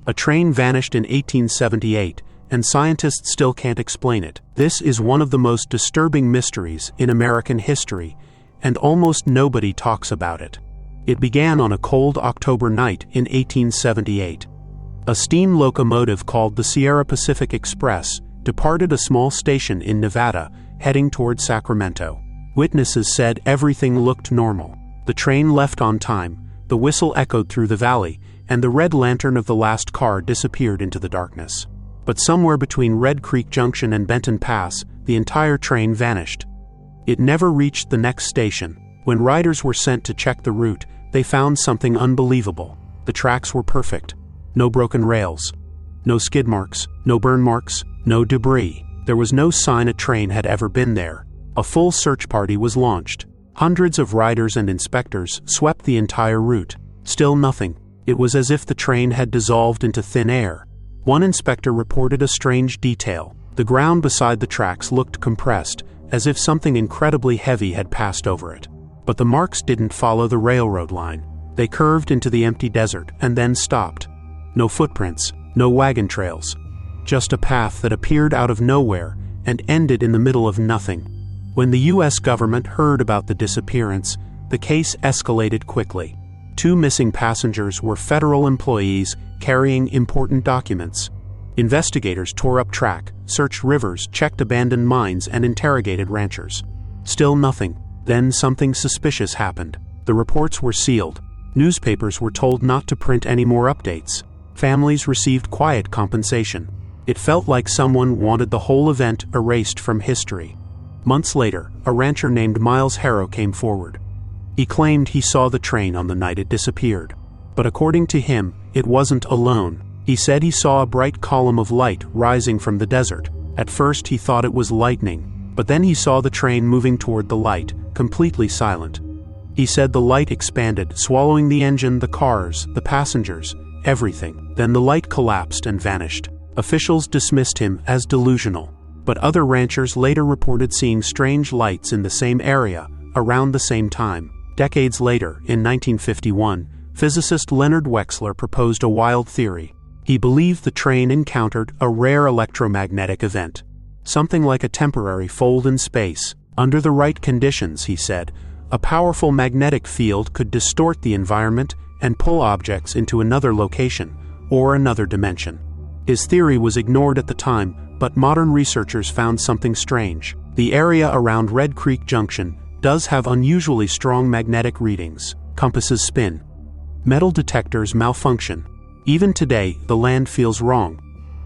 A train vanished in 1878, and scientists still can't explain it. This is one of the most disturbing mysteries in American history, and almost nobody talks about it. It began on a cold October night in 1878. A steam locomotive called the Sierra Pacific Express departed a small station in Nevada, heading toward Sacramento. Witnesses said everything looked normal. The train left on time, the whistle echoed through the valley, and the red lantern of the last car disappeared into the darkness. But somewhere between Red Creek Junction and Benton Pass, the entire train vanished. It never reached the next station. When riders were sent to check the route, they found something unbelievable. The tracks were perfect. No broken rails. No skid marks. No burn marks. No debris. There was no sign a train had ever been there. A full search party was launched. Hundreds of riders and inspectors swept the entire route. Still nothing. It was as if the train had dissolved into thin air. One inspector reported a strange detail. The ground beside the tracks looked compressed, as if something incredibly heavy had passed over it. But the marks didn't follow the railroad line. They curved into the empty desert and then stopped. No footprints, no wagon trails. Just a path that appeared out of nowhere and ended in the middle of nothing. When the U.S. government heard about the disappearance, the case escalated quickly. 2 missing passengers were federal employees carrying important documents. Investigators tore up track, searched rivers, checked abandoned mines, and interrogated ranchers. Still nothing. Then something suspicious happened. The reports were sealed. Newspapers were told not to print any more updates. Families received quiet compensation. It felt like someone wanted the whole event erased from history. Months later, a rancher named Miles Harrow came forward. He claimed he saw the train on the night it disappeared. But according to him, it wasn't alone. He said he saw a bright column of light rising from the desert. At first he thought it was lightning, but then he saw the train moving toward the light, completely silent. He said the light expanded, swallowing the engine, the cars, the passengers, everything. Then the light collapsed and vanished. Officials dismissed him as delusional, but other ranchers later reported seeing strange lights in the same area, around the same time. Decades later, in 1951, physicist Leonard Wexler proposed a wild theory. He believed the train encountered a rare electromagnetic event, something like a temporary fold in space. Under the right conditions, he said, a powerful magnetic field could distort the environment and pull objects into another location or another dimension. His theory was ignored at the time, but modern researchers found something strange. The area around Red Creek Junction does have unusually strong magnetic readings. Compasses spin. Metal detectors malfunction. Even today, the land feels wrong.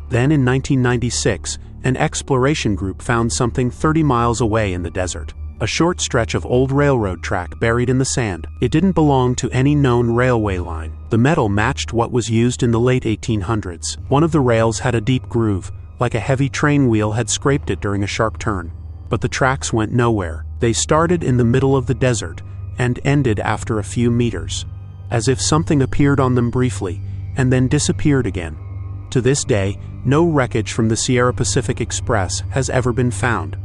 Then in 1996, an exploration group found something 30 miles away in the desert. A short stretch of old railroad track buried in the sand. It didn't belong to any known railway line. The metal matched what was used in the late 1800s. One of the rails had a deep groove, like a heavy train wheel had scraped it during a sharp turn. But the tracks went nowhere. They started in the middle of the desert and ended after a few meters, as if something appeared on them briefly and then disappeared again. To this day, no wreckage from the Sierra Pacific Express has ever been found.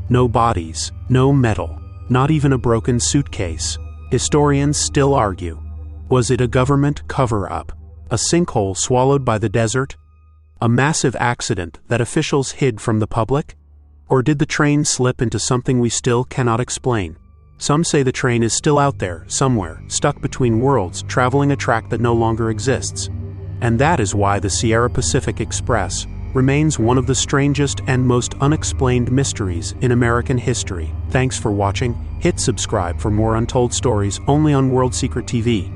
No bodies, no metal, not even a broken suitcase. Historians still argue. Was it a government cover-up? A sinkhole swallowed by the desert? A massive accident that officials hid from the public? Or did the train slip into something we still cannot explain? Some say the train is still out there, somewhere, stuck between worlds, traveling a track that no longer exists. And that is why the Sierra Pacific Express remains one of the strangest and most unexplained mysteries in American history. Thanks for watching. Hit subscribe for more untold stories only on World Secret TV.